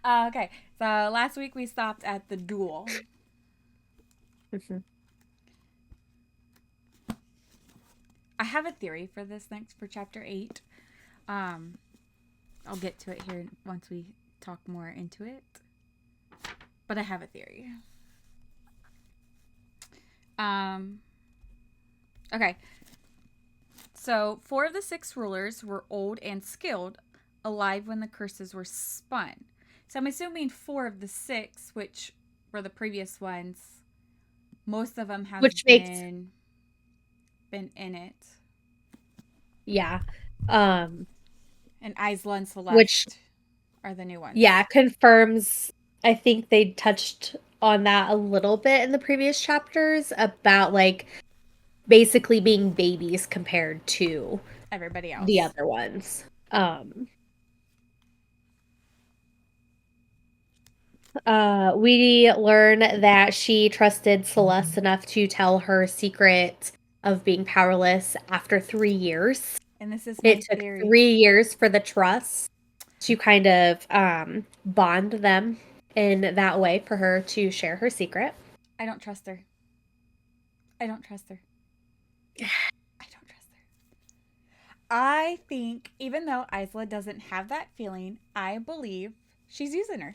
Okay, so last week we stopped at the duel. Mhm. I have a theory for this next for chapter 8. Um, I'll get to it here once we talk more into it. But I have a theory. Um, okay, so 4 of the 6 rulers were old and skilled, alive when the curses were spun. So I'm assuming 4 of the 6, which were the previous ones, most of them have Which makes, been in it. yeah. Um, And Isla and which, Celeste are the new yeah, ones. confirms, I think they touched on that a little bit in the previous chapters about like basically being babies compared to Everybody the else. other ones. We learn that she trusted Celeste enough to tell her secret of being powerless after 3 years. And this is It my took theory. 3 years for the trust to kind of bond them in that way for her to share her secret. I don't trust her. I don't trust her. I don't trust her. I think, even though Isla doesn't have that feeling, I believe she's using her.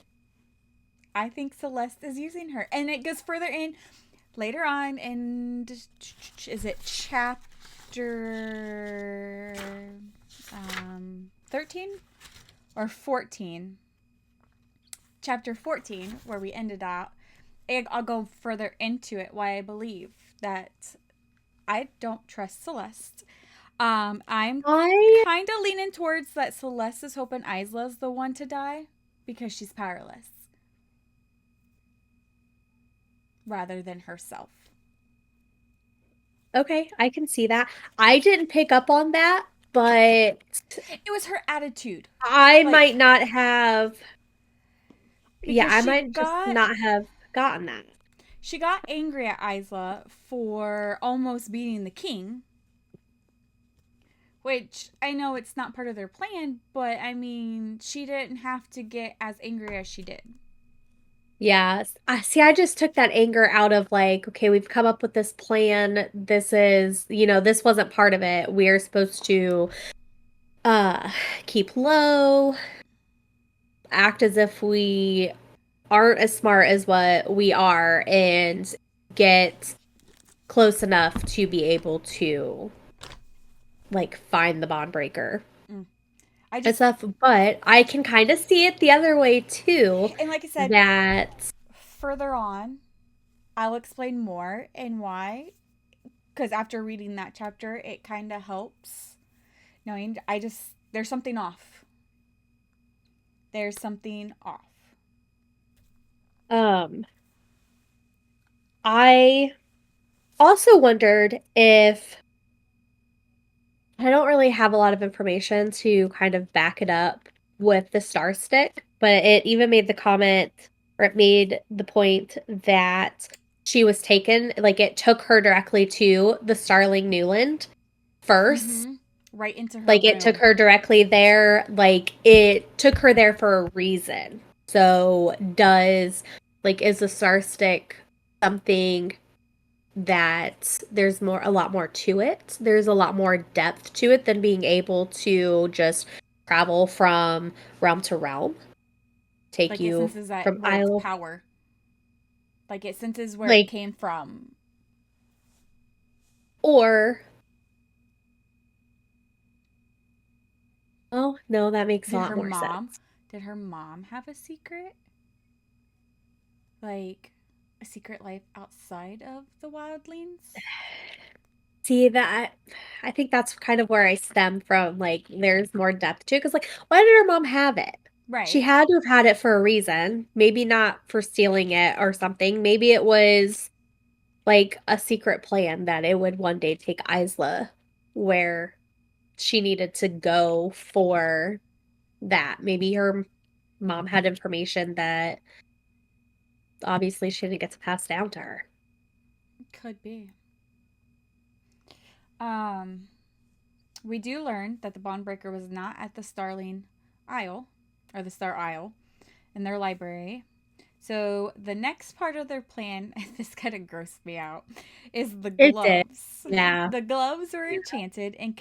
I think Celeste is using her. And it goes further in later on in. Is it chapter 13 or 14? Chapter 14, where we ended out. I'll go further into it why I believe that I don't trust Celeste. I'm I kind of leaning towards that Celeste is hoping Isla's the one to die because she's powerless rather than herself. Okay, I can see that. I didn't pick up on that, but It was her attitude. I Like, might not have, yeah, because I might just not have gotten that. she got angry at Isla for almost beating the king, which I know it's not part of their plan, but I mean, she didn't have to get as angry as she did. Yes. I see, I just took that anger out of like, okay, we've come up with this plan. This is, this wasn't part of it. We're supposed to uh keep low, act as if we aren't as smart as what we are, and get close enough to be able to like find the bond breaker Mm. I and just, stuff. But I can kind of see it the other way too. and like I said, That further on, I'll explain more and why. Because after reading that chapter, it kind of helps knowing there's something off. There's something off. um I also wondered if I don't really have a lot of information to kind of back it up with the star stick, but it even made the comment, or it made the point that she was taken, like it took her directly to the Starling Newland first. Mm-hmm. Right into her Like it took room. her directly there, like it took her there for a reason. So is the star stick something that there's a lot more to it. There's a lot more depth to it than being able to just travel from realm to realm, take Like it you senses that from world's isle, power. Like it senses where it like, came from. or, oh, no, that makes a Did lot her more mom sense. did her mom have a secret? Like a secret life outside of the wildlings? See that I think that's kind of where I stem from. Like, there's more depth to it because, like, why did her mom have it? She Right. had to have had it for a reason. Maybe not for stealing it or something. Maybe it was like a secret plan that it would one day take Isla where she needed to go for that. Maybe her mom had information that obviously she didn't get to pass down to her. Could be. Um we do learn that the Bondbreaker was not at the Starling Isle or the Star Isle. in their library. So the next part of their plan, this kind of grossed me out, is the It did. gloves. Yeah. The gloves were Yeah. enchanted and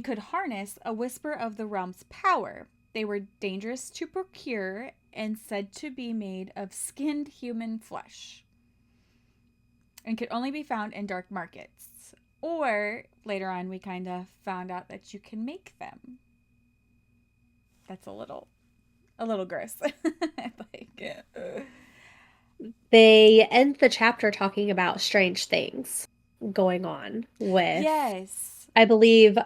could harness a whisper of the realm's power. They were dangerous to procure and said to be made of skinned human flesh and could only be found in dark markets. Or later on, we kind of found out that you can make them. That's a little gross. like, They end the chapter talking about strange things going on with, yes, I believe,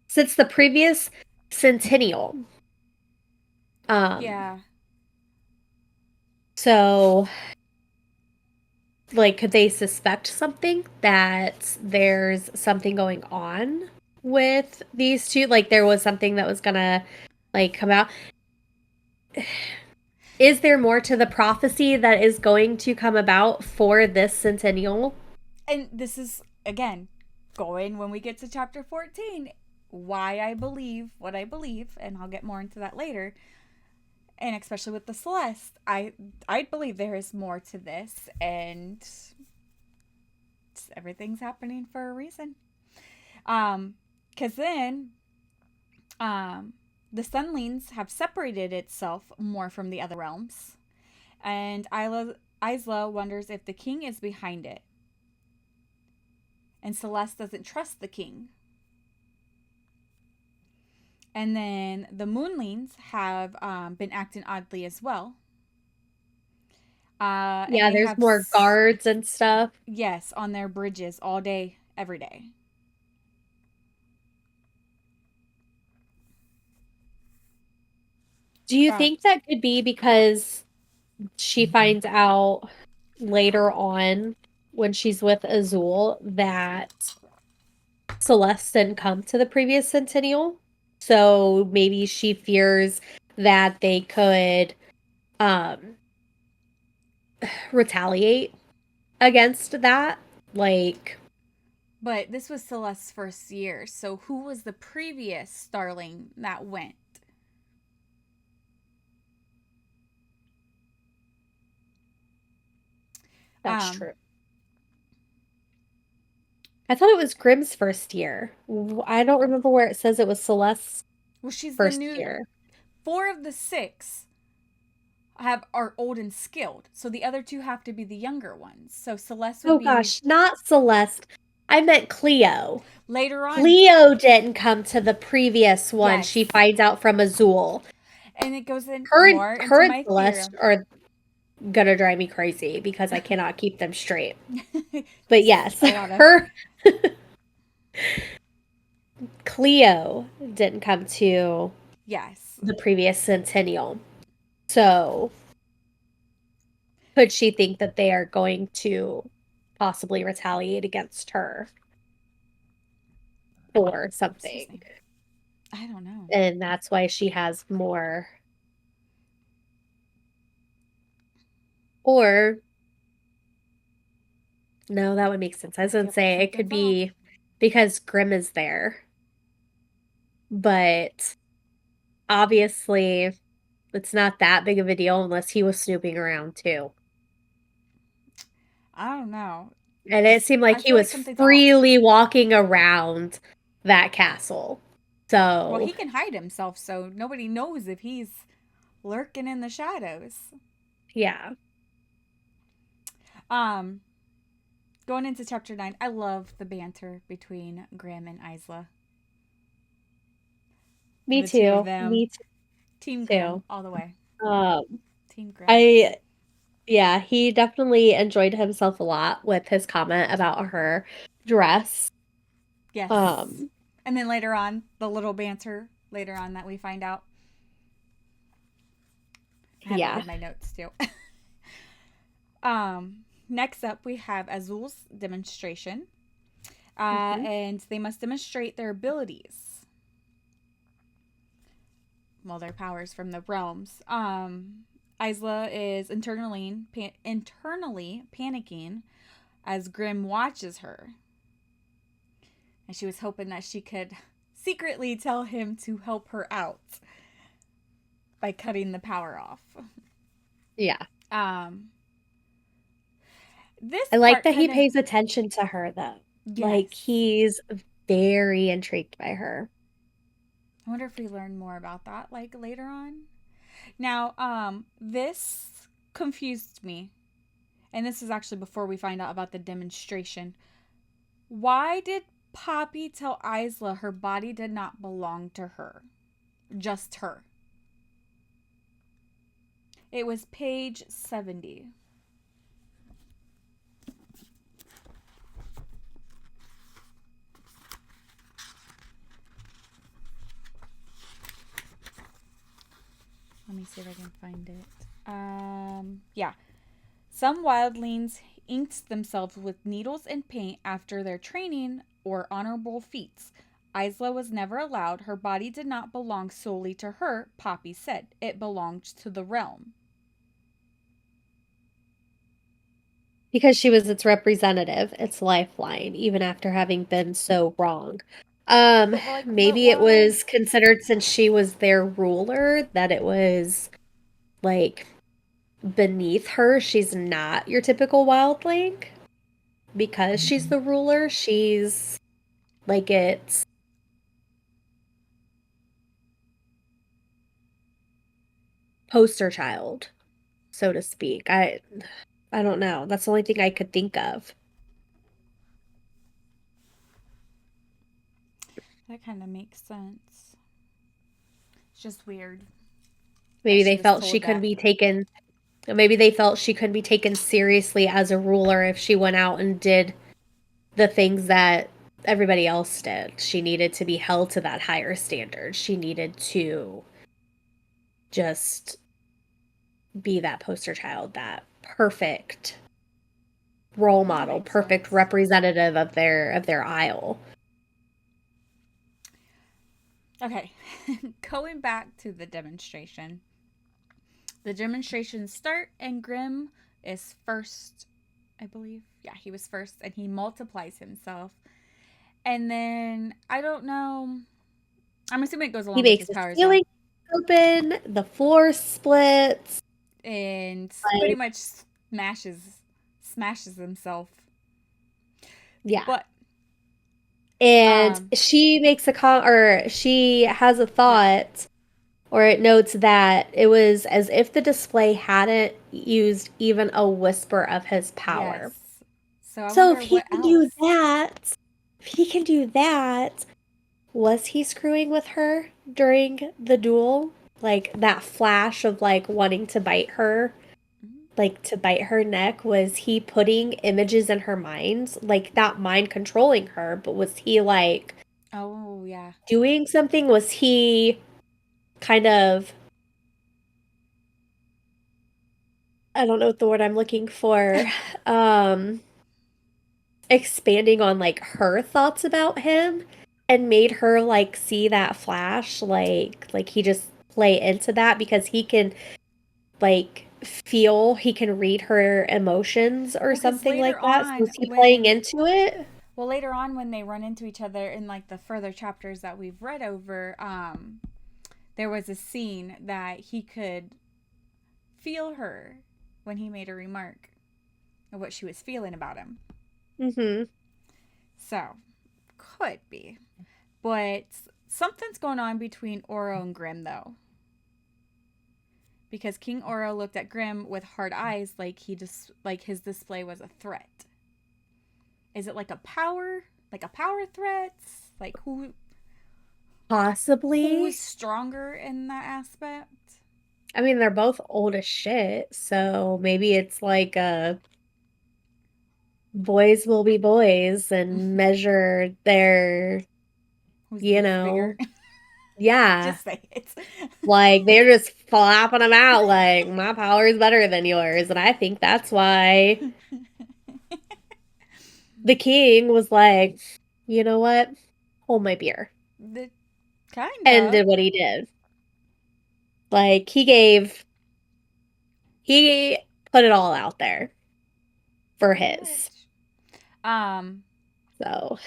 since the previous centennial. Um, yeah. so like could they suspect something that there's something going on with these two? Like there was something that was gonna like come out. Is there more to the prophecy that is going to come about for this centennial? And this is, again, going when we get to chapter 14, why I believe what I believe, and I'll get more into that later. And especially with the Celeste, I believe there is more to this, and everything's happening for a reason. Because then, um, the Sunlings have separated itself more from the other realms, and Isla wonders if the king is behind it, and Celeste doesn't trust the king. And then the Moonlings have been acting oddly as well. And Yeah, they there's have, more guards and stuff. yes, on their bridges all day, every day. Do you Uh, think that could be because she finds out later on when she's with Azul that Celeste didn't come to the previous centennial? So maybe she fears that they could um retaliate against that. Like, but this was Celeste's first year, so who was the previous Starling that went? that's Um, true. I thought it was Grimm's first year. I don't remember where it says it was Celeste's well, she's the first new. year. Four of the six are old and skilled, so the other two have to be the younger ones. So Celeste would Oh be gosh, not Celeste. I meant Cleo. later on. Cleo didn't come to the previous one. She Yes, finds out from Azul. and it goes in Her and more into her and my theory. Celeste are gonna drive me crazy because I cannot keep them straight. But It's yes, a lot of, her Cleo didn't come to yes. the previous centennial. So could she think that they are going to possibly retaliate against her for Excuse something? me. I don't know. And that's why she has more. Or no, that would make sense. I was gonna Yep, say it could something's off. be because Grimm is there, but obviously it's not that big of a deal unless he was snooping around too. I don't know. And it Just seemed like I he feel like was something's off. freely walking around that castle. Well, So, he can hide himself, so nobody knows if he's lurking in the shadows. yeah, Um, Going into chapter 9, I love the banter between Graham and Isla. me The two of too. them. Me Team too. Grimm all the way. Um, Team Grimm. I Yeah, he definitely enjoyed himself a lot with his comment about her dress. Yes. Um, And then later on, the little banter later on that we find out. I have it yeah. in my notes too. Next up, we have Azul's demonstration. Hmm. And they must demonstrate their abilities. Well, their powers from the realms. Isla is internally panicking as Grimm watches her. And she was hoping that she could secretly tell him to help her out. by cutting the power off. Yeah. Um, this I like part that he kind of, pays attention to her though. Like yes. he's very intrigued by her. I wonder if we learn more about that like later on. Now, this confused me, and this is actually before we find out about the demonstration. Why did Poppy tell Isla her body did not belong to her? Just her. It was page 70. Let me see if I can find it. Yeah. Some wildlings inked themselves with needles and paint after their training or honorable feats. Isla was never allowed. Her body did not belong solely to her, Poppy said. It belonged to the realm. Because she was its representative, its lifeline, even after having been so wrong. But like, but Maybe it why? was considered since she was their ruler that it was like beneath her. She's not your typical wildling. Because she's the ruler, she's like its poster child, so to speak. I don't know. That's the only thing I could think of. That kind of makes sense. It's just weird that Maybe she they was felt she told couldn't that. be taken maybe they felt she couldn't be taken seriously as a ruler if she went out and did the things that everybody else did. She needed to be held to that higher standard. She needed to just be that poster child, that perfect role That model, makes perfect sense. representative of their aisle. Okay, going back to the demonstration. The demonstrations start, and Grimm is first, I believe. Yeah, he was first, and he multiplies himself. And then, I don't know. I'm assuming it goes He along with makes his the powers, though. ceiling open, the floor splits. And pretty Like, much smashes himself. yeah. But, And um, she makes a or she has a yeah. thought, or it notes that it was as if the display hadn't used even a whisper of his power. Yes. So I So if wonder he what can do else. that, if he can do that, was he screwing with her during the duel? Like that flash of like wanting to bite her, Mhm. like to bite her neck, was he putting images in her mind? Like not mind controlling her, but was he like Oh, yeah. doing something? Was he kind of, I don't know what the word I'm looking for, um, expanding on like her thoughts about him and made her like see that flash, like he just play into that because he can like feel, he can read her emotions or Well, because something later like that. So on, is he playing when into it? well, later on when they run into each other in like the further chapters that we've read over, there was a scene that he could feel her when he made a remark of what she was feeling about him. Mm-hmm. So, could be. But something's going on between Oro and Grimm though. Because King Oro looked at Grimm with hard eyes like he just like his display was a threat. Is it like a power threat? Like who is Possibly. stronger in that aspect? I mean, they're both old as shit, so maybe it's like boys will be boys and measure their, Who's you who's bigger? know, yeah. Just say it. Like they're just flopping them out like my power is better than yours. And I think that's why the king was like, you know what? Hold my beer. the kind And of did what he did. Like he put it all out there for pretty his. much. Um, So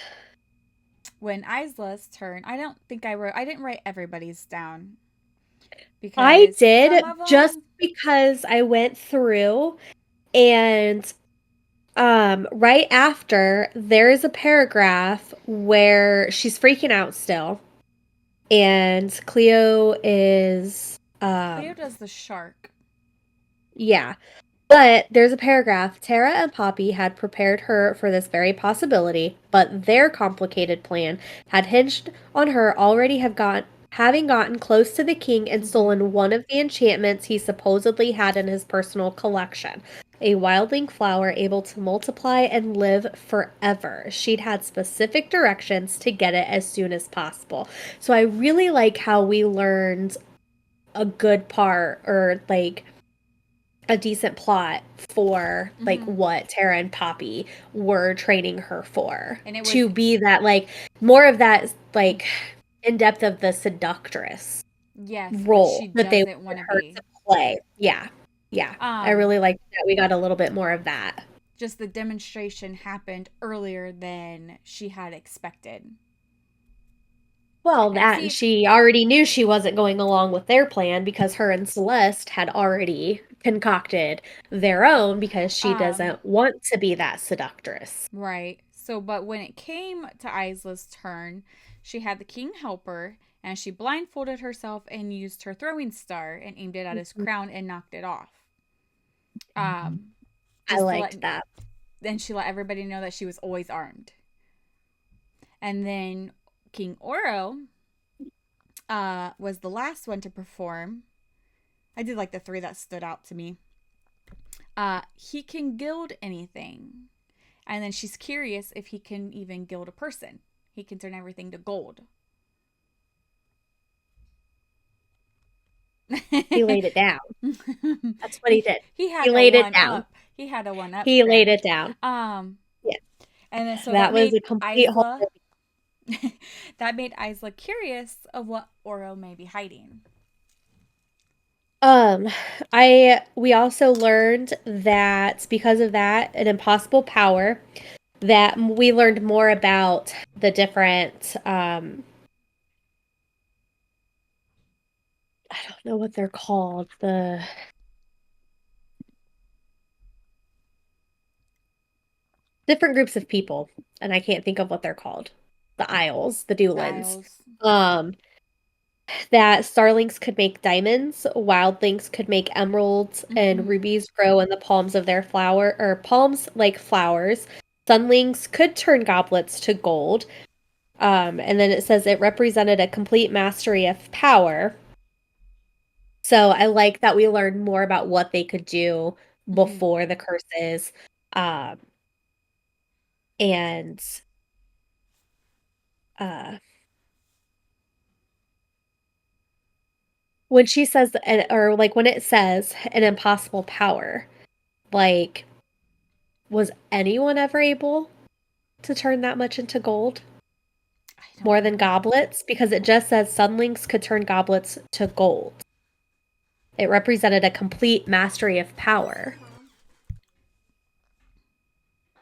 when Isla's turn, I don't think I wrote. I didn't write everybody's down. I because some did of just them. because I went through and right after there is a paragraph where she's freaking out still and Cleo is Cleo does the shark. yeah. But there's a paragraph. Tara and Poppy had prepared her for this very possibility, but their complicated plan had hinged on her already having gotten close to the king and Mm-hmm. stolen one of the enchantments he supposedly had in his personal collection. A wildling flower able to multiply and live forever. She'd had specific directions to get it as soon as possible. So I really like how we learned a good part or like a decent plot for like Mm-hmm. what Tara and Poppy were training her for And it was to be that like more of that like in depth of the seductress yes, which role she that they doesn't want wanted to her be. to play. Yeah. Yeah. I Um, really like that we got a little bit more of that. just the demonstration happened earlier than she had expected. Well, And that and see, she already knew she wasn't going along with their plan because her and Celeste had already concocted their own because she um, doesn't want to be that seductress. right. So, but when it came to Isla's turn, she had the king help her, and she blindfolded herself and used her throwing star and aimed it at his crown and knocked it off. I Just to let, liked that. then she let everybody know that she was always armed. And then King Oro was the last one to perform. I did like the three that stood out to me. He can gild anything. And then she's curious if he can even gild a person. He can turn everything to gold. He laid it down. That's what he he did. he He had a laid it one down. up. He had a one up He laid there. it down. Um, Yeah. and then so That that was made a complete whole Isla that made Isla curious of what Oro may be hiding. um I we also learned that because of that, an impossible power, that we learned more about the different I don't know what they're called. The different groups of people, and I can't think of what they're called. The Isles, the The Dewlands. Isles. Um that starlings could make diamonds, wildlings could make emeralds, and Mm-hmm. rubies grow in the palms of their flower or palms like flowers. Sunlings could turn goblets to gold. And then it says it represented a complete mastery of power. So I like that we learned more about what they could do Mm-hmm. before the curses. Um, and uh, when she says, or like when it says an impossible power, like, was anyone ever able to turn that much into gold? I don't More than know. goblets? Because it just says sunlings could turn goblets to gold. It represented a complete mastery of power.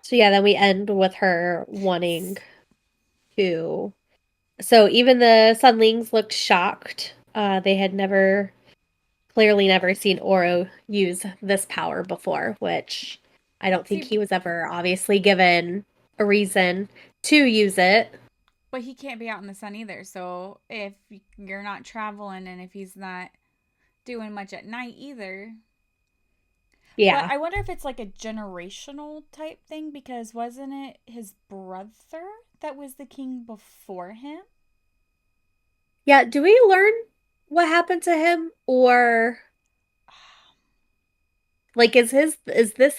So yeah, then we end with her wanting to. So even the sunlings looked shocked. They had clearly never seen Oro use this power before, which I don't think See, he was ever obviously given a reason to use it. but he can't be out in the sun either. So if you're not traveling and if he's not doing much at night either. But Yeah. I wonder if it's like a generational type thing because wasn't it his brother that was the king before him? Yeah, do we learn what happened to him or like is this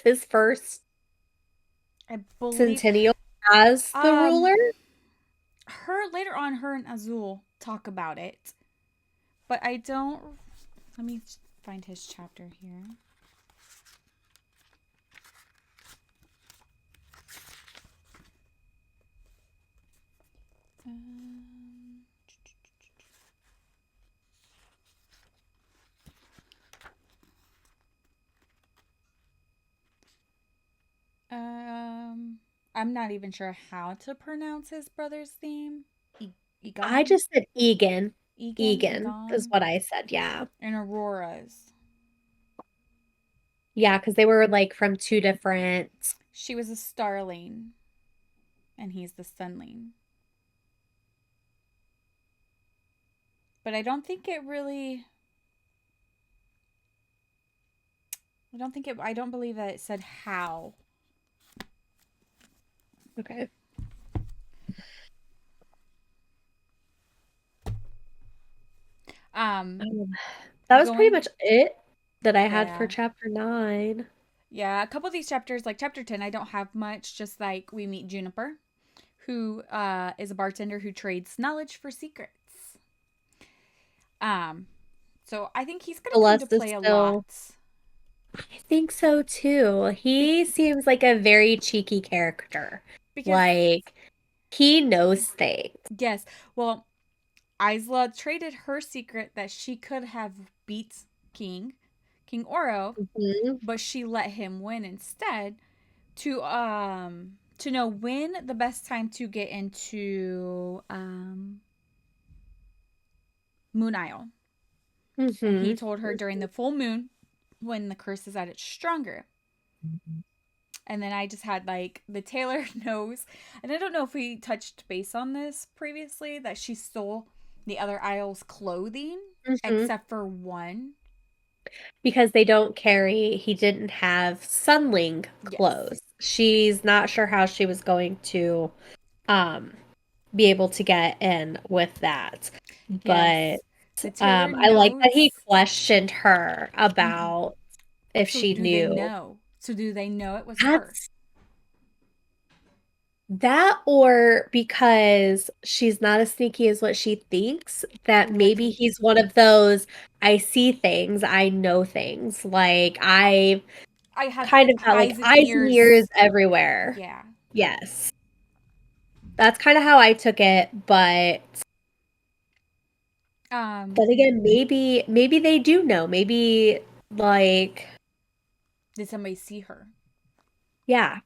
his first I believe centennial as the um ruler? her later on her and Azul talk about it. But I don't let me find his chapter here. Um, um I'm not even sure how to pronounce his brother's name. I Egon? just said Egan. Egan, Egan is Egon, what I said. Yeah. and Aurora's. Yeah, because they were like from two different. She was a starling, and he's the sunling. But I don't think it really. I don't think it. I don't believe that it said how. Okay. Um, Um, that was pretty going. much it that I had for Yeah. chapter 9. Yeah, a couple of these chapters, like chapter 10, I don't have much. Just like we meet Juniper, who is a bartender who trades knowledge for secrets. Um, so I think he's going to come to Celeste is play a still. lot I think so too. be- He seems like a very cheeky character. because, Like, he knows things. yes, well, Isla traded her secret that she could have beat King Oro, Mhm. but she let him win instead to know when the best time to get into Moon Isle. And he Mhm. told her during the full moon when the curse is at its stronger. And then I just had like the tailor knows, and I don't know if we touched base on this previously, that she stole the other isle's clothing Mhm. except for one. Because they don't carry, he didn't have Sunling Yes. clothes. She's not sure how she was going to um be able to get in with that. But Yes. The tailor I like that he knows. questioned her Mhm. about if So she do they knew. know? So do they know it was her? That's that, or because she's not as sneaky as what she thinks, that Ooh, I maybe could. he's one of those I see things, I know things. Like I I have kind of got like eyes and eyes and ears ears. everywhere. Yeah. Yes. That's kind of how I took it, but Um, then again, maybe they do know. Maybe like did somebody see her? yeah.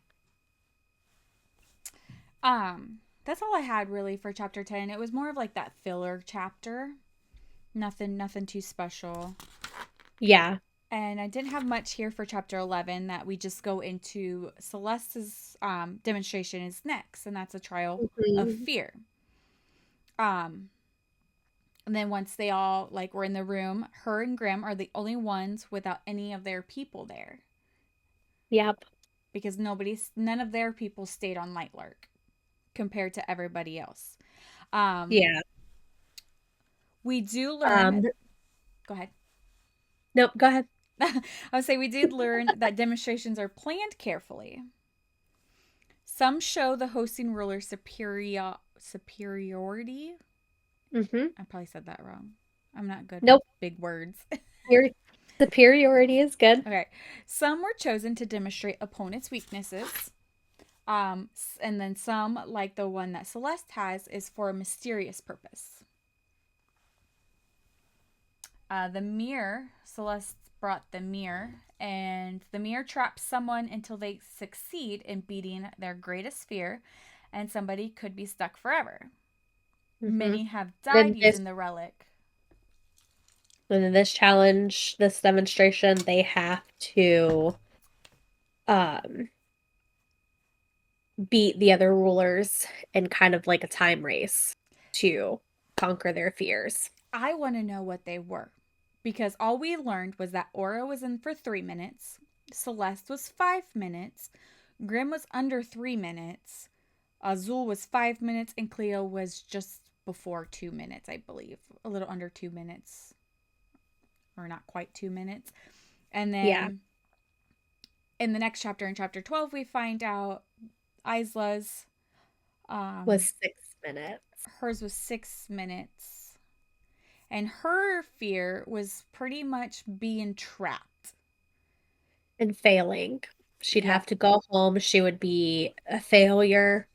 That's all I had really for chapter 10. It was more of like that filler chapter. Nothing too special. Yeah. And I didn't have much here for chapter 11 that we just go into. Celeste's demonstration is next, and that's a trial of Mhm. fear. Um, and then once they all like were in the room, her and Grim are the only ones without any of their people there Yep. because none of their people stayed on Lightlark compared to everybody else. Um, Yeah. we do Um learn. Go ahead. nope, go ahead. I would say we did learn that demonstrations are planned carefully. Some show the hosting ruler's superiority. Mhm. I probably said that wrong. I'm not good with Nope. big words. Your superiority is good. Okay. Some were chosen to demonstrate opponents' weaknesses. And then some, like the one that Celeste has, is for a mysterious purpose. The mirror, Celeste brought the mirror, and the mirror traps someone until they succeed in beating their greatest fear, and somebody could be stuck forever. Mhm. Many have died Then this using the relic. then this challenge, this demonstration, they have to um beat the other rulers in kind of like a time race to conquer their fears. I want to know what they were because all we learned was that Aura was in for 3 minutes, Celeste was 5 minutes, Grim was under 3 minutes, Azul was 5 minutes, and Cleo was just before 2 minutes, I believe. A little under 2 minutes, or not quite 2 minutes. And Yeah, then in the next chapter, in chapter 12, we find out Isla's, um, was 6 minutes hers was 6 minutes. And her fear was pretty much being trapped. and failing. She'd Yep. have to go home. She would be a failure.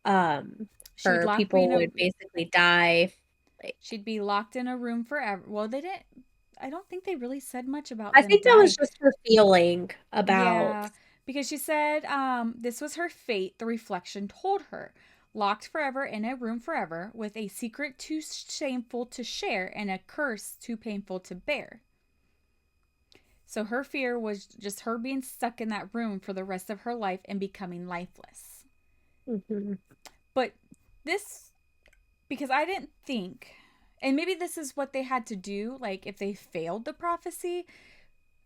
She would Her lock me in people a would basically die. Like, she'd be locked in a room forever. Well, they didn't I don't think they really said much about I them think that was dying. just her feeling about. Yeah, because she said this was her fate, the reflection told her. locked forever in a room forever, with a secret too shameful to share and a curse too painful to bear. So her fear was just her being stuck in that room for the rest of her life and becoming lifeless. Mhm. But this, because I didn't think, and maybe this is what they had to do, like if they failed the prophecy,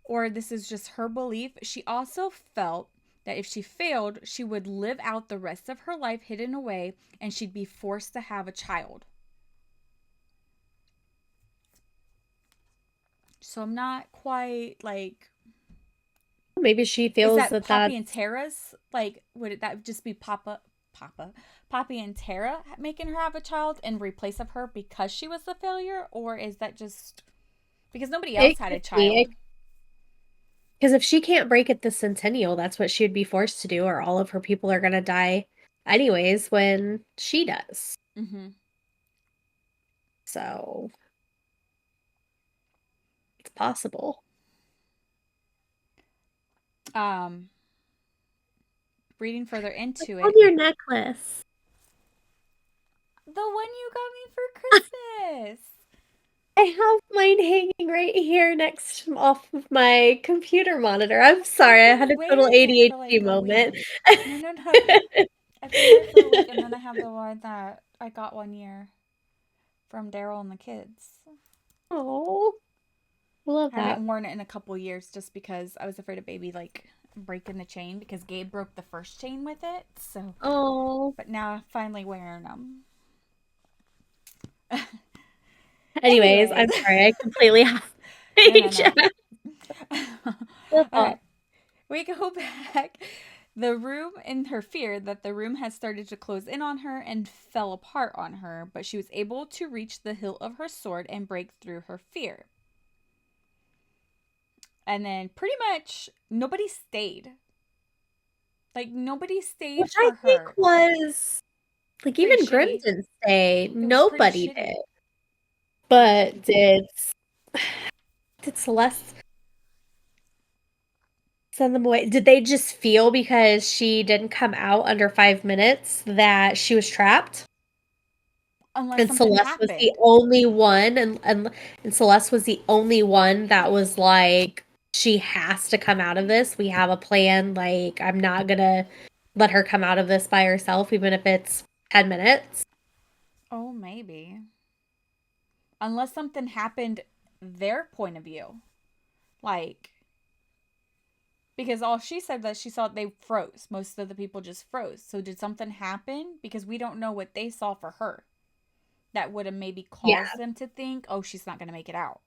or this is just her belief, she also felt that if she failed, she would live out the rest of her life hidden away and she'd be forced to have a child. So I'm not quite like, Maybe she is feels that that Poppy and that's Tara's, like, would that just be Poppy and Tara making her have a child in replace of her because she was the failure? Or is that just because nobody it else had a could be. child? Because if she can't break it the centennial, that's what she would be forced to do, or all of her people are going to die anyways when she does. Mm-hmm. So it's possible. Um, Reading further What's into on it, your necklace? the one you got me for Christmas. I have mine hanging right here next off of my computer monitor. I'm I've sorry, I had been a total wearing it for ADHD like a moment. week. No, no, no. I've been wearing it for a week, and then I have the one that I got 1 year from Daryl and the kids. Oh, love I that. haven't worn it in a couple years just because I was afraid of baby like breaking the chain because Gabe broke the first chain with it. So, Oh. but now I'm finally wearing them. Anyways, Anyways, I'm sorry, I completely have no, no, no. Okay, up. we go back. The room, in her fear that the room had started to close in on her and fell apart on her, but she was able to reach the hilt of her sword and break through her fear. And then pretty much nobody stayed. Like nobody stayed Which I for think her. was like Pretty even Grimm shitty. didn't say It was pretty nobody shitty. did. Pretty But shitty. did Celeste send them away? Did they just feel because she didn't come out under 5 minutes that she was trapped? Unless And something Celeste was the happened. only one and Celeste was the only one that was like, she has to come out of this. We have a plan. Like, I'm not gonna let her come out of this by herself, even if it's 10 minutes. Oh, maybe. Unless something happened their point of view. Like, because all she said that she saw they froze. Most of the people just froze. So did something happen? Because we don't know what they saw for her. That would have maybe Yeah. caused them to think, oh, she's not going to make it out.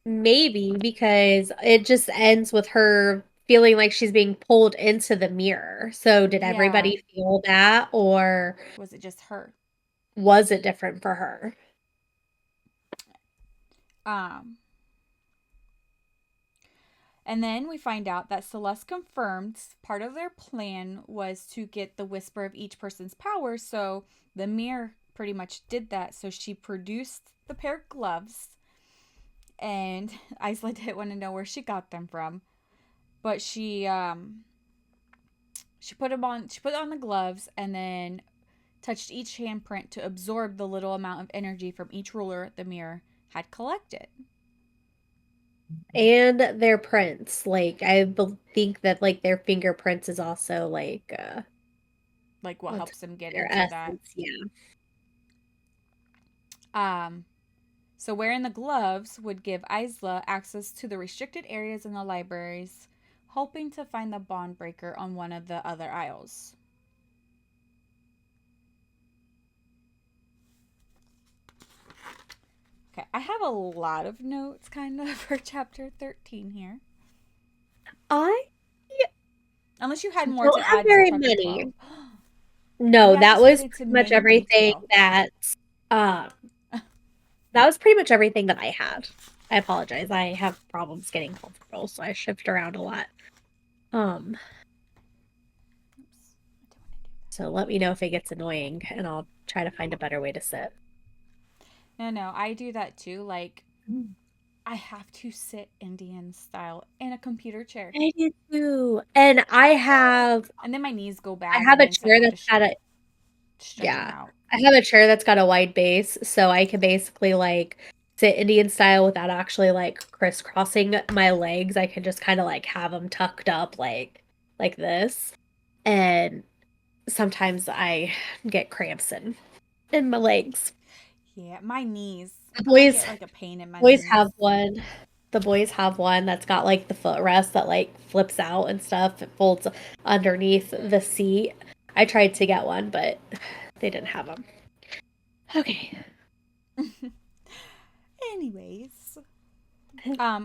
Maybe because it just ends with her feeling like she's being pulled into the mirror. So did Yeah. everybody feel that, or Was it just her? was it different for her? Um, and then we find out that Celeste confirmed part of their plan was to get the whisper of each person's power. So the mirror pretty much did that. So she produced the pair of gloves, and Isla didn't want to know where she got them from, but she put them on. She put on the gloves, and then touched each handprint to absorb the little amount of energy from each ruler the mirror had collected. And their prints, like think that like their fingerprints is also like Like what what's helps them get their into that. essence? Yeah. Um, so wearing the gloves would give Isla access to the restricted areas in the libraries, hoping to find the bond breaker on one of the other aisles. Okay, I have a lot of notes kind of for chapter 13 here. I Unless you had more don't to have add to very chapter many. 12. No, Yeah, that just went was into pretty much many everything detail. um that was pretty much everything that I had. I apologize. I have problems getting comfortable, so I shift around a lot. Um, Oops, I don't want to do so let me know if it gets annoying and I'll try to find a better way to sit. that. No, I do that too. Like, Mm. I have to sit Indian style in a computer chair. I do too. And I have And then my knees go I bad have and a then so I chair have to that's got a shift. stretch them Yeah. out. I have a chair that's got a wide base, so I can basically like sit Indian style without actually like crisscrossing my legs. I can just kind of like have them tucked up like this. And sometimes I get cramps in my legs. Yeah, my knees. The I boys get like a pain in my boys knees. have one. The boys have one that's got like the footrest that like flips out and stuff. It folds underneath the seat. I tried to get one, but they didn't have them. Okay. Anyways,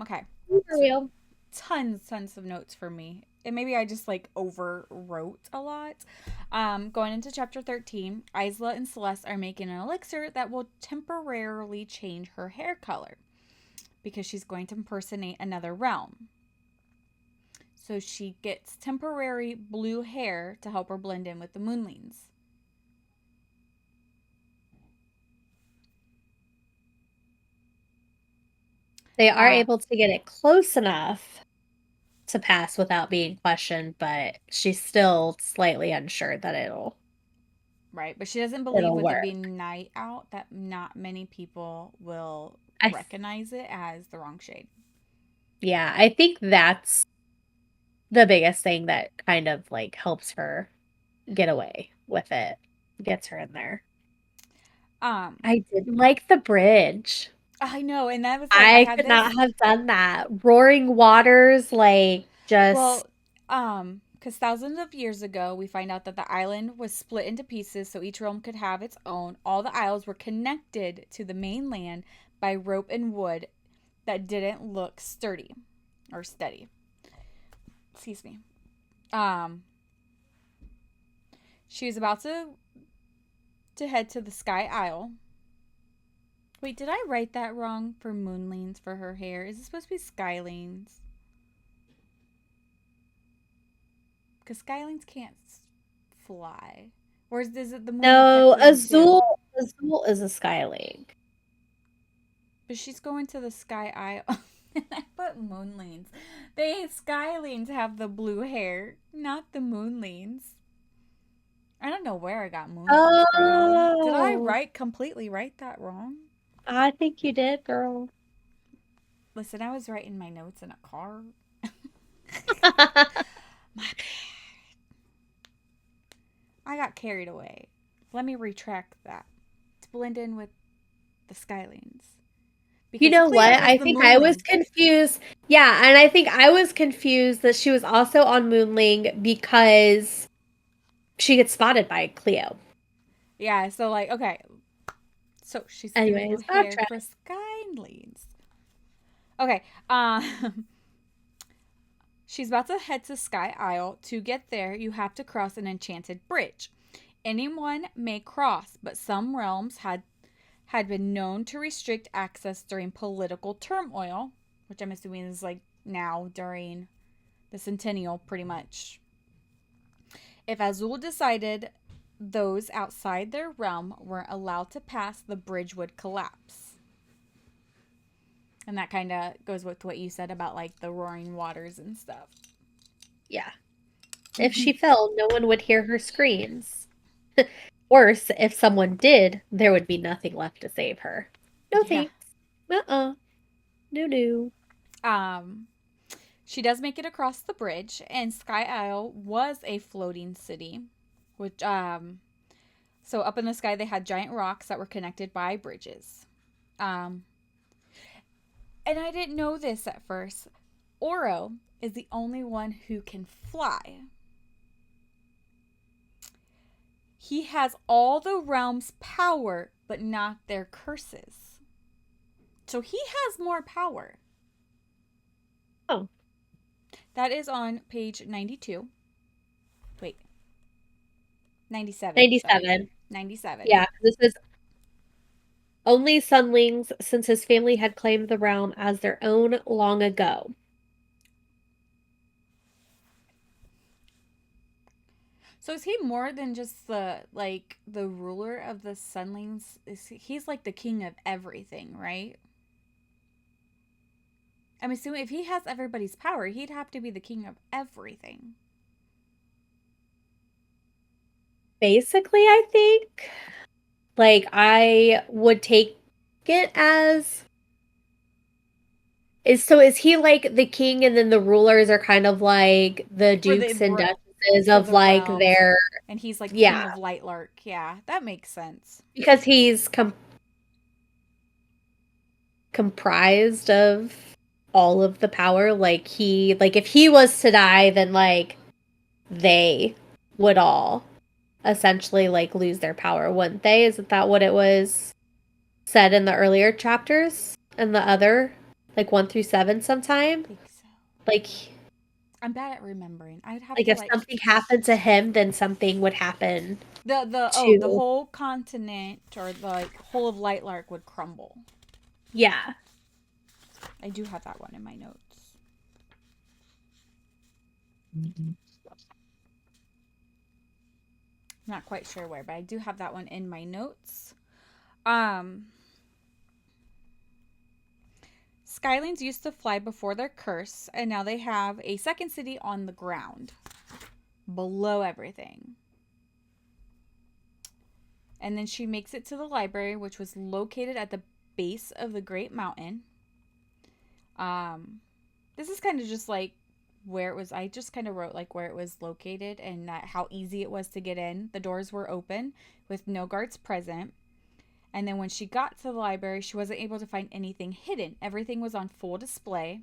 okay. For So real. tons of notes for me. And maybe I just like overwrote a lot. Going into chapter 13, Isla and Celeste are making an elixir that will temporarily change her hair color because she's going to impersonate another realm. So she gets temporary blue hair to help her blend in with the moonlings. They are Uh, able to get it close enough to pass without being questioned, but she's still slightly unsure that right, but she doesn't believe it'll with it work. being night out that not many people will I recognize it as the wrong shade. yeah, I think that's the biggest thing that kind of like helps her get away with it. Gets her in there. Um, I didn't like the bridge. I know, and that was like I I had could this. not have done that. Roaring waters, like just Well, because thousands of years ago, we find out that the island was split into pieces so each realm could have its own. All the isles were connected to the mainland by rope and wood that didn't look sturdy or steady. Excuse me. Um, she was about to head to the Sky Isle. Wait, did I write that wrong for moonlings for her hair? Is it supposed to be skylines? Because skylines can't fly. Or is it the moon no, affect them too? Azul is a skyling. But she's going to the Sky Isle. I put moonlings. They skylines have the blue hair, not the moonlings. I don't know where I got moonlings from. Did I Oh, completely write that wrong? I think you did, girl. Listen, I was writing my notes in a car. My bad. I got carried away. Let me retract that to blend in with the skylines. You Because know what? Cleo is I the think I was moonling. confused. Yeah, and I think I was confused that she was also on Moonling because she gets spotted by Cleo. Yeah, so like, okay. So she's getting the Anyways, hair backtrack. for skylines. Okay, um, she's about to head to Sky Isle. To get there, you have to cross an enchanted bridge. Anyone may cross, but some realms had been known to restrict access during political turmoil, which I'm assuming is like now during the centennial, pretty much. If Azul decided those outside their realm weren't allowed to pass, the bridge would collapse. And that kind of goes with what you said about like the roaring waters and stuff. Yeah. If she fell, no one would hear her screams. Worse, if someone did, there would be nothing left to save her. No Yeah. thanks. Uh-uh. No, no. Um, she does make it across the bridge, and Sky Isle was a floating city, which so up in the sky they had giant rocks that were connected by bridges. Um, and I didn't know this at first. Oro is the only one who can fly. He has all the realm's power, but not their curses. So he has more power. Oh, That is on page 92. Wait, 97. Sorry. 97. 97. Yeah, this is only Sunlings since his family had claimed the realm as their own long ago. So is he more than just the ruler of the Sunlings? He's like the king of everything, right? I'm assuming if he has everybody's power, he'd have to be the king of everything. basically, I think. Like, I would take it as is he like the king and then the rulers are kind of like the For the dukes and duchesses for of the like realms, their and he's like yeah, king of Lightlark. Yeah, that makes sense. because he's comprised of all of the power. Like if he was to die, then like they would all essentially like lose their power, wouldn't they? Isn't that what it was said in the earlier chapters and the other like 1 through 7 I sometime? think so. Like I'm bad at remembering. I'd have like to if like something happened to him, then something would happen the to whole continent or the like whole of Lightlark would crumble. yeah. I do have that one in my notes. Not quite sure where, but I do have that one in my notes. Um, Skylines used to fly before their curse, and now they have a second city on the ground, below everything. And then she makes it to the library, which was located at the base of the Great Mountain. Um, this is kind of just like where it was. I just kind of wrote like where it was located and that how easy it was to get in. The doors were open with no guards present. And then when she got to the library, she wasn't able to find anything hidden. Everything was on full display.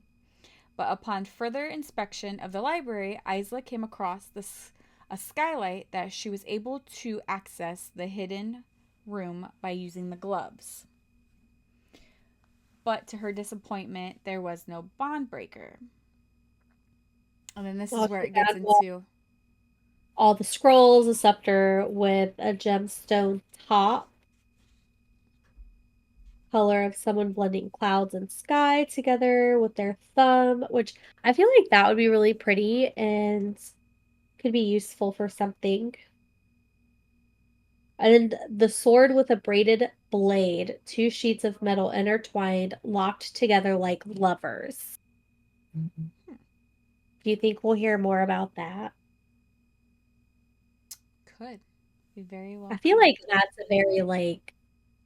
But upon further inspection of the library, Isla came across a skylight that she was able to access the hidden room by using the gloves. But to her disappointment, there was no bond breaker. And then this is Well, where too it gets bad. Well, into all the scrolls, a scepter with a gemstone top, color of someone blending clouds and sky together with their thumb, which I feel like that would be really pretty and could be useful for something. And the sword with a braided blade, 2 sheets of metal intertwined, locked together like lovers. Do you think we'll hear more about that? could. We very I well feel could. like that's a very like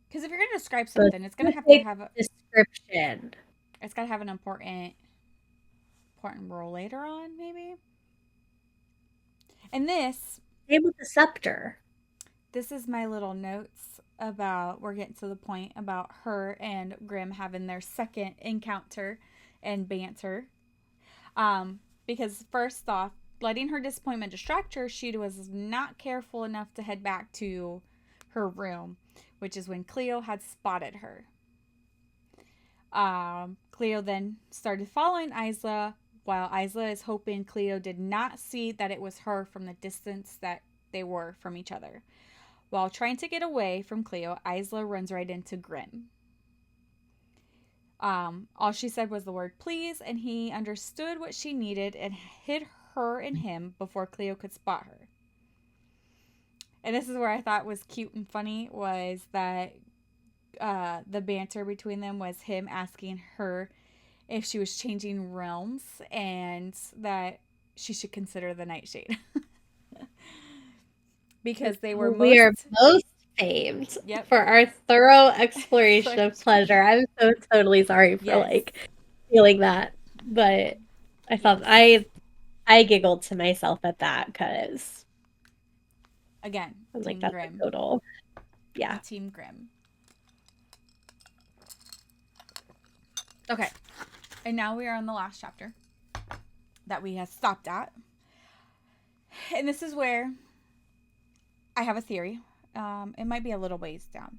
Because if you're going to describe something, specific description. it's got to have an important role later on, maybe. And Same with the scepter. this is my little notes about we're getting to the point about her and Grimm having their second encounter and banter. Because first off, letting her disappointment distract her, she was not careful enough to head back to her room, which is when Cleo had spotted her. Cleo then started following Isla, while Isla is hoping Cleo did not see that it was her from the distance that they were from each other. While trying to get away from Cleo, Isla runs right into Grimm. All she said was the word please, and he understood what she needed and hid her and him before Cleo could spot her. And this is where I thought was cute and funny was that the banter between them was him asking her if she was changing realms and that she should consider the nightshade. Because they were We are most most famed yep. for our thorough exploration of pleasure. I'm so totally sorry for Yes. like feeling that, but I thought Yes. I giggled to myself at that because Again, I'm like, Team that's Grimm. a total, The yeah. Team Grimm. Okay. And now we are on the last chapter that we have stopped at. And this is where I have a theory. It might be a little ways down.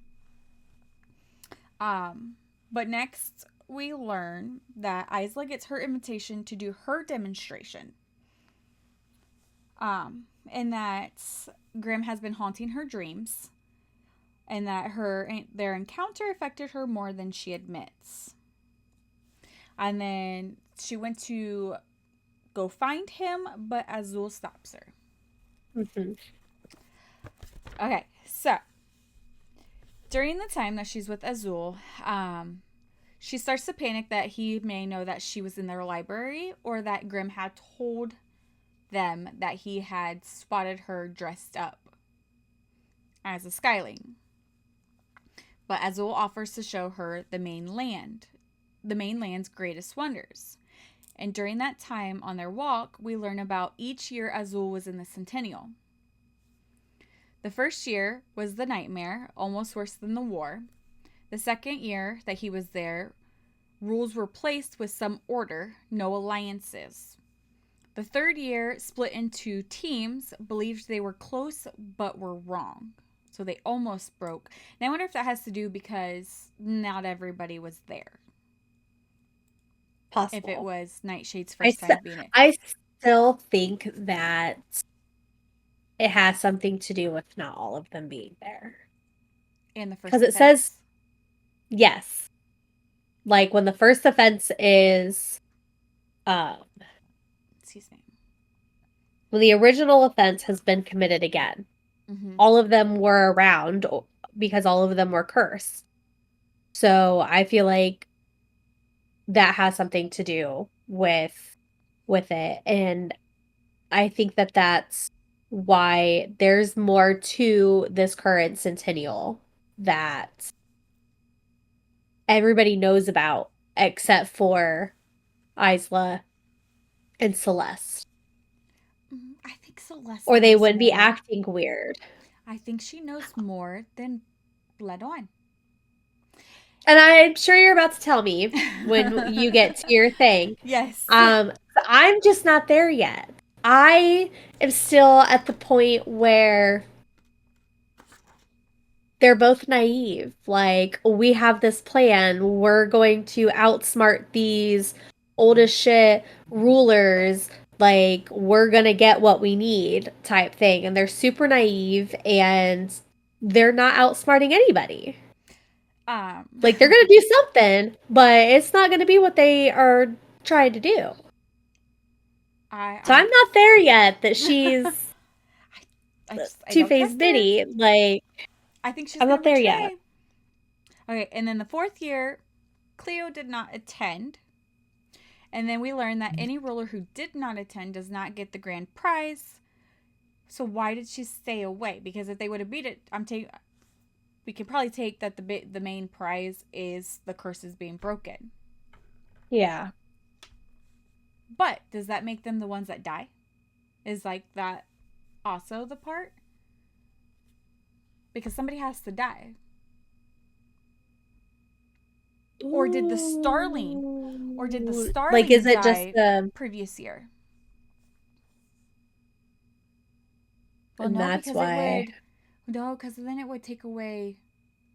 But next we learn that Isla gets her invitation to do her demonstration. And that Grimm has been haunting her dreams, and that their encounter affected her more than she admits. And then she went to go find him, but Azul stops her. Mm-hmm. Okay, so during the time that she's with Azul, she starts to panic that he may know that she was in their library or that Grimm had told them that he had spotted her dressed up. as a skyling. But Azul offers to show her the mainland's greatest wonders. And during that time on their walk, we learn about each year Azul was in the Centennial. The first year was the nightmare, almost worse than the war. The second year that he was there, rules were placed with some order, no alliances. The third year split into teams, believed they were close but were wrong. So they almost broke. And I wonder if that has to do because not everybody was there. If it Possible. was Nightshade's I, first time being it. I still think that it has something to do with not all of them being there. And the first Because it says, yes. Like when the first offense is, excuse me. when the original offense has been committed again, all of them were around because all of them were cursed. So I feel like that has something to do with it. And I think that that's why there's more to this current centennial that everybody knows about except for Isla and Celeste. I think Celeste Or they knows would be more. acting weird. I think she knows more than Bledon. And I'm sure you're about to tell me when you get to your thing. Yes. I'm just not there yet. I am still at the point where they're both naive. Like, we have this plan. We're going to outsmart these old as shit rulers. Like, we're going to get what we need type thing. And they're super naive and they're not outsmarting anybody. Like, they're going to do something, but it's not going to be what they are trying to do. So I'm not there yet that she's Two-Faced Biddy. Like, I think she's I'm going not to there betray. yet. Okay, and then the fourth year, Cleo did not attend. And then we learned that any ruler who did not attend does not get the grand prize. So why did she stay away? Because if they would have beat it, we could probably take that the main prize is the curses being broken. Yeah. But does that make them the ones that die? Is like that also the part? Because somebody has to die. Or did the Starling? Or did the Starling like, is it just the previous year? Well, and no, that's because why. because then it would take away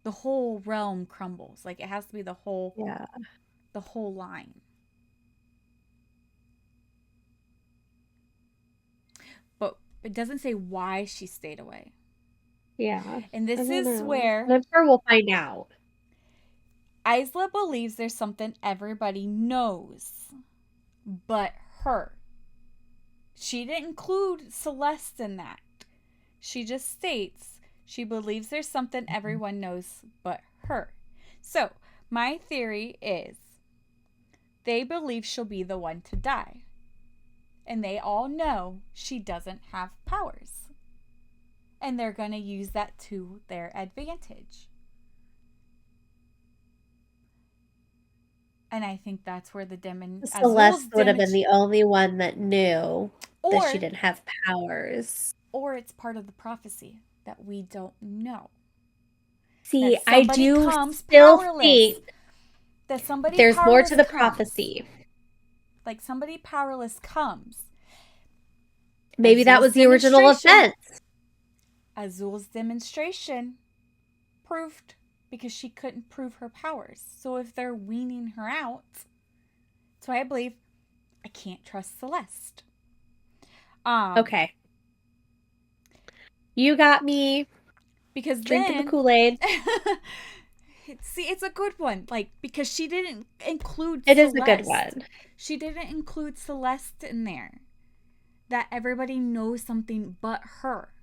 the whole realm crumbles. Like it has to be the whole line. But it doesn't say why she stayed away. Yeah. And this is where I'm sure we'll find out. Isla believes there's something everybody knows but her. She didn't include Celeste in that. She just states she believes there's something everyone knows but her. So, my theory is they believe she'll be the one to die. And they all know she doesn't have powers. And they're going to use that to their advantage. And I think that's where the Celeste would have been the only one that knew that she didn't have powers. Or it's part of the prophecy that we don't know. See, I do still think that somebody there's powerless more to the comes. prophecy. Like somebody powerless comes. Maybe that was the original offense. Azul's demonstration proved because she couldn't prove her powers. So if they're weaning her out, that's why I believe I can't trust Celeste. Okay. You got me. Because drinking the Kool-Aid. See, it's a good one. Like, because she didn't include It Celeste. is a good one. She didn't include Celeste in there. That everybody knows something but her.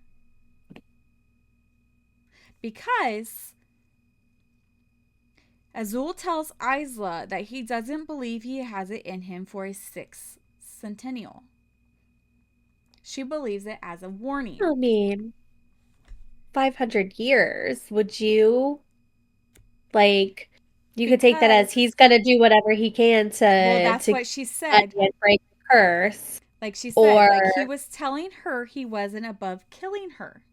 Because Azul tells Isla that he doesn't believe he has it in him for a 6th centennial. She believes it as a warning. I mean, 500 years. Would you like you could take that as Because, he's gonna do whatever he can well, to that's to what she get said. and break the curse, Like she said, or like he was telling her he wasn't above killing her.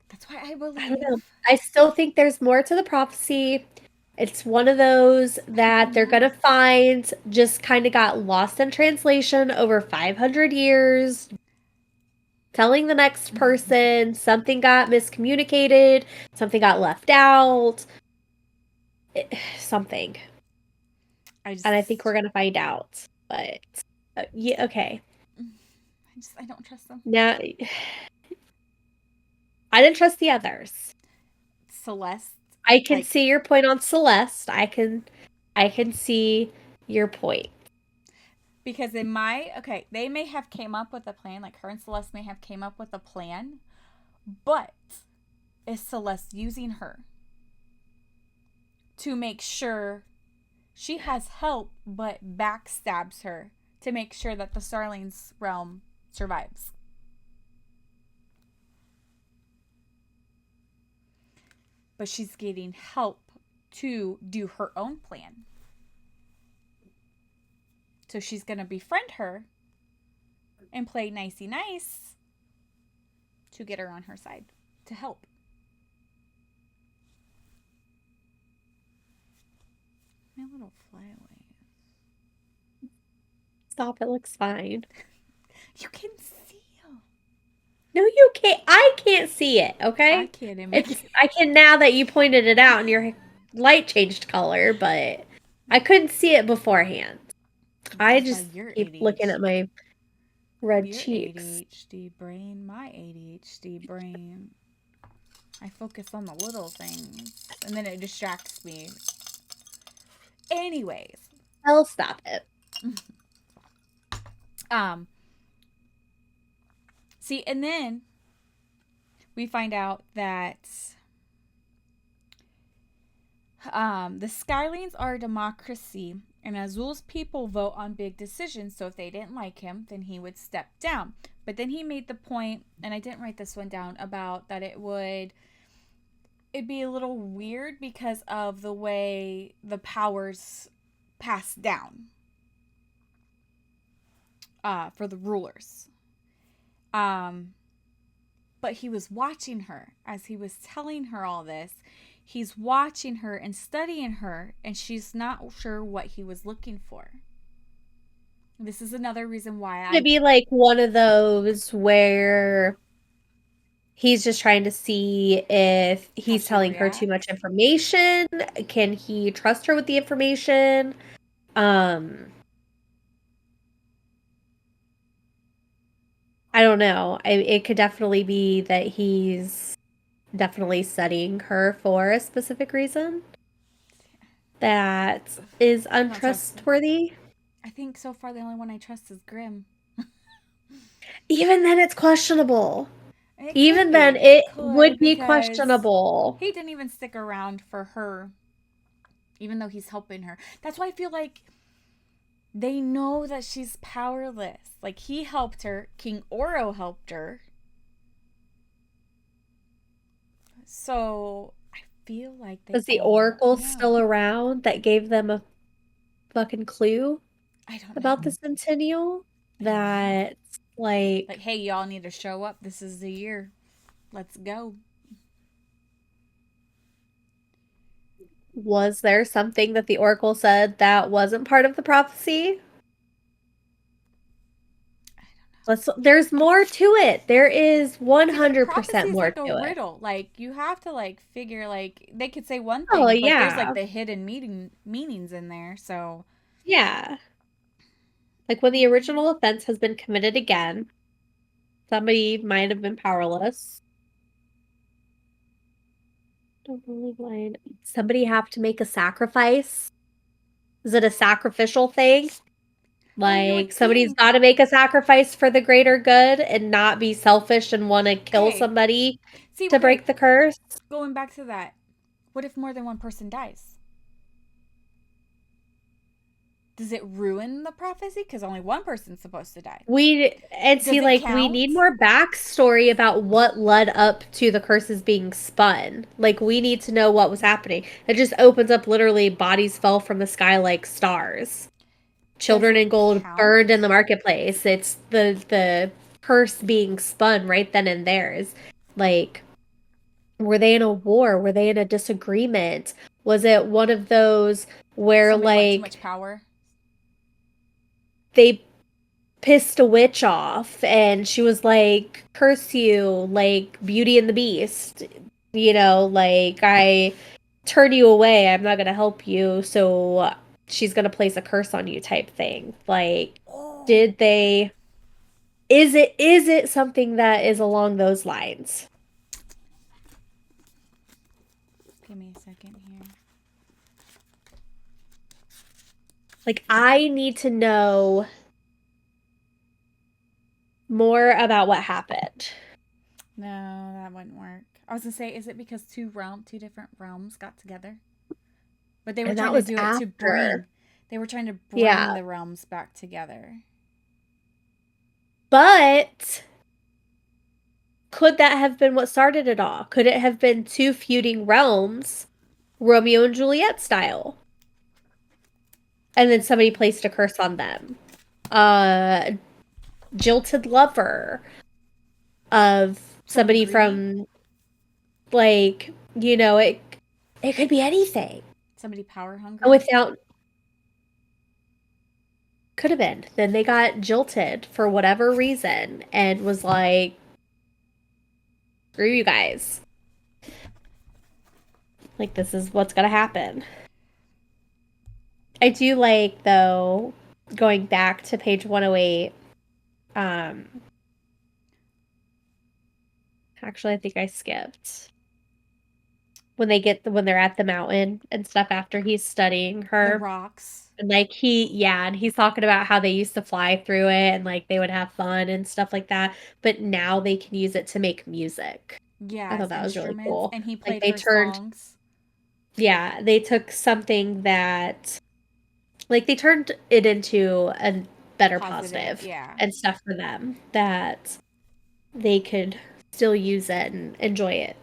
That's why I I don't know. believe. I still think there's more to the prophecy. It's one of those I that don't they're know. gonna find just kind of got lost in translation over 500 years, telling the next person something got miscommunicated, something got left out, something. I And I think just, we're gonna find out. But yeah, okay. I don't trust them. Now, I didn't trust the others. Celeste, I can like, see your point on Celeste. I can see your point. because in my, okay, they may have came up with a plan, like her and Celeste may have came up with a plan, but is Celeste using her to make sure she has help but backstabs her to make sure that the Starling's realm survives? But she's getting help to do her own plan. So she's going to befriend her and play nicey nice to get her on her side to help. My little flyaway. Stop, it looks fine. You can see them. No, you can't. I can't see it, I okay? can't It's imagine. I can now that you pointed it out and your light changed color, but I couldn't see it beforehand. It's I just by just your keep looking at my red your cheeks. ADHD brain, my ADHD brain. I focus on the little things and then it distracts me. Anyways, I'll stop it. um, see, and then we find out that the Skylines are a democracy, and Azul's people vote on big decisions. So if they didn't like him, then he would step down. But then he made the point, and I didn't write this one down, about that it'd be a little weird because of the way the powers pass down for the rulers. Um, but he was watching her as he was telling her all this. He's watching her and studying her, and she's not sure what he was looking for. This is another reason why It'd be like one of those where he's just trying to see if how he's she'd telling her too much react. information. Can he trust her with the information? Um, I don't know. It could definitely be that he's definitely studying her for a specific reason that is I don't trust him. untrustworthy. I think so far the only one I trust is Grim. Even then, it's questionable. It could Even then, be. It it would could be because questionable. he didn't even stick around for her, even though he's helping her. That's why I feel like they know that she's powerless. Like he helped her, King Oro helped her. So I feel like they Was the all Oracle know. still around that gave them a fucking clue I don't about know. the Centennial? I don't know. That's Like, like, hey, y'all need to show up. This is the year. Let's go. was there something that the Oracle said that wasn't part of the prophecy? I don't know. There's more to it. There is See, but a prophecy 100% is more like a to it. riddle. Like you have to like figure like they could say one Oh, thing, but there's like yeah. the hidden meanings in there. So Yeah. Like when the original offense has been committed again, somebody might have been powerless. Don't really mind. Somebody have to make a sacrifice? Is it a sacrificial thing? well, you Like would somebody's think, got to make a sacrifice for the greater good and not be selfish and want to kill hey, somebody see, to okay, break the curse. going back to that, what if more than one person dies? Does it ruin the prophecy? Because only one person's supposed to die. See, Does it like, we need count? more backstory about what led up to the curses being spun. Like, we need to know what was happening. It just opens up literally bodies fell from the sky like stars. Does Children it in gold burned in count? the marketplace. It's the curse being spun right then and there. Is like, were they in a war? Were they in a disagreement? Was it one of those where Somebody want too like much power? they pissed a witch off and she was like, curse you, like Beauty and the Beast, like I turn you away, I'm not gonna help you, so she's gonna place a curse on you type thing. Like, Oh, did they is it something that is along those lines? give me a second here. Like, I need to know more about what happened. No, that wouldn't work. I was gonna say, is it because two different realms got together? But they were And trying that to was do it to after. bring. They were trying to bring Yeah. the realms back together. But could that have been what started it all? Could it have been two feuding realms, Romeo and Juliet style? And then Could somebody placed a curse on them. Uh Jilted lover of somebody somebody greedy? from like, it could be anything. Somebody power And hungry? without could have been. Then they got jilted for whatever reason and was like, screw you guys. Like, this is what's gonna happen. I do like, though, going back to page 108. Um, Actually, I think I skipped when they're at the mountain and stuff after he's studying The her. rocks? And like and he's talking about how they used to fly through it and like they would have fun and stuff like that, but now they can use it to make music. I Yeah, thought as that was really instruments. cool. And he Like played her songs. they took something that like they turned it into a better Positive, positive yeah. and stuff for them that they could still use it and enjoy it.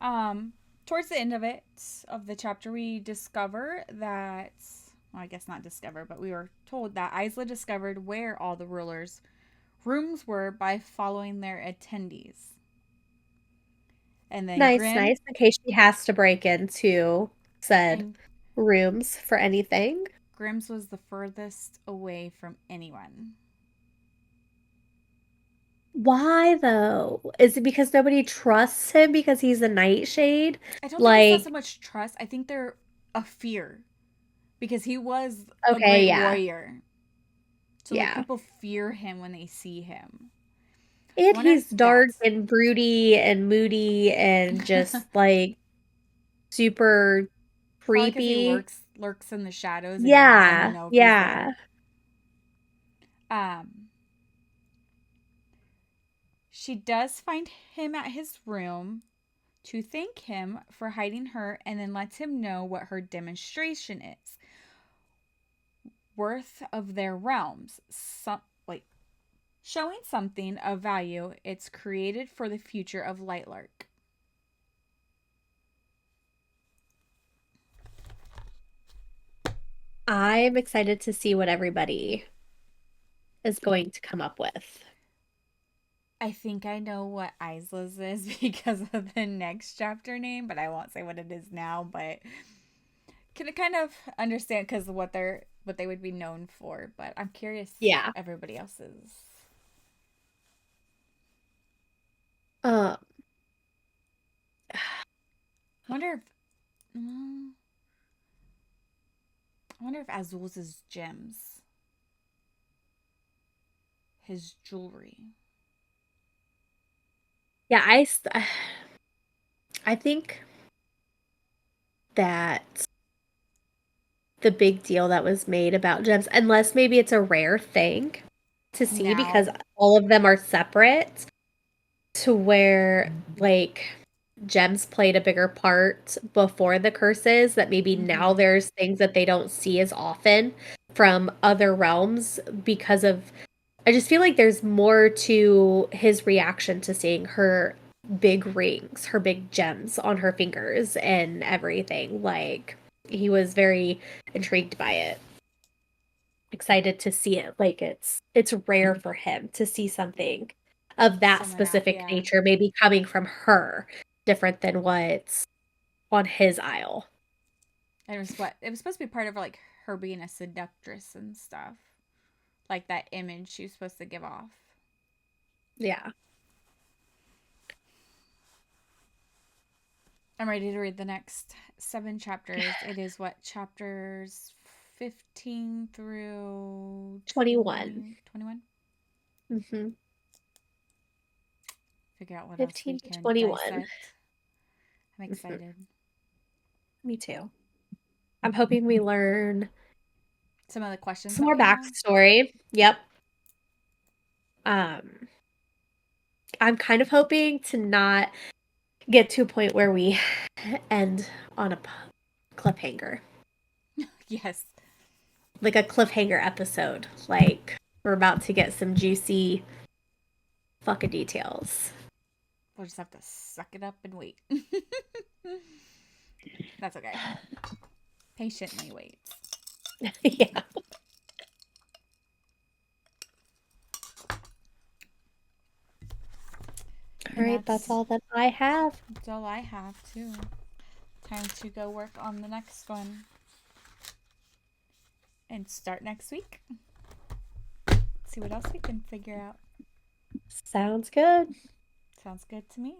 Um, Towards the end of it, of the chapter, we discover that, well, I guess not discover, but we were told that Isla discovered where all the rulers' rooms were by following their attendees. And then Nice, Grimm nice. In case she has to break into said and rooms for anything. Grimm's was the furthest away from anyone. Why though? Is it because nobody trusts him because he's a nightshade? I don't think it's not so Like, much trust. I think they're a fear because he was a okay, great yeah. warrior. So like Yeah. people fear him when they see him. I And wonder if he's dark that's and broody and moody and just like super probably because he creepy. lurks in the shadows and you're not gonna Yeah. know if he's there. Yeah. Um, she does find him at his room to thank him for hiding her and then lets him know what her demonstration is. Worth of their realms. Like showing something of value it's created for the future of Lightlark. I'm excited to see what everybody is going to come up with. I think I know what Isla's is because of the next chapter name, but I won't say what it is now. But can kind of understand because of what they would be known for. But I'm curious Yeah. everybody else's. Um, I wonder if I wonder if Azul's is gems, his jewelry. yeah, I think that the big deal that was made about gems, unless maybe it's a rare thing to see because Now, all of them are separate to where like gems played a bigger part before the curses, that maybe now Mm-hmm. there's things that they don't see as often from other realms because of I just feel like there's more to his reaction to seeing her big rings, her big gems on her fingers and everything. Like he was very intrigued by it, excited to see it. Like it's rare for him to see something of that Some of that, specific yeah. nature, maybe coming from her, different than what's on his isle. It was what it was supposed to be part of like her being a seductress and stuff. Like that image she was supposed to give off. Yeah. I'm ready to read the next 7 chapters. It is what chapters 15 through 21. 20, 21. Mm-hmm. Figure out what else we 15 to can 21. dissect. I'm Mm-hmm. excited. Me too. I'm hoping we learn Some of the questions some that more we have. backstory. Yep. Um, I'm kind of hoping to not get to a point where we end on a cliffhanger, Yes. like a cliffhanger episode. Like we're about to get some juicy fucking details. We'll just have to suck it up and wait. That's okay. Patiently wait. Yeah. All And right, that's that's all that I have. all I have, too. Time to go work on the next one and start next week. See what else we can figure out. Sounds good. Sounds good to me.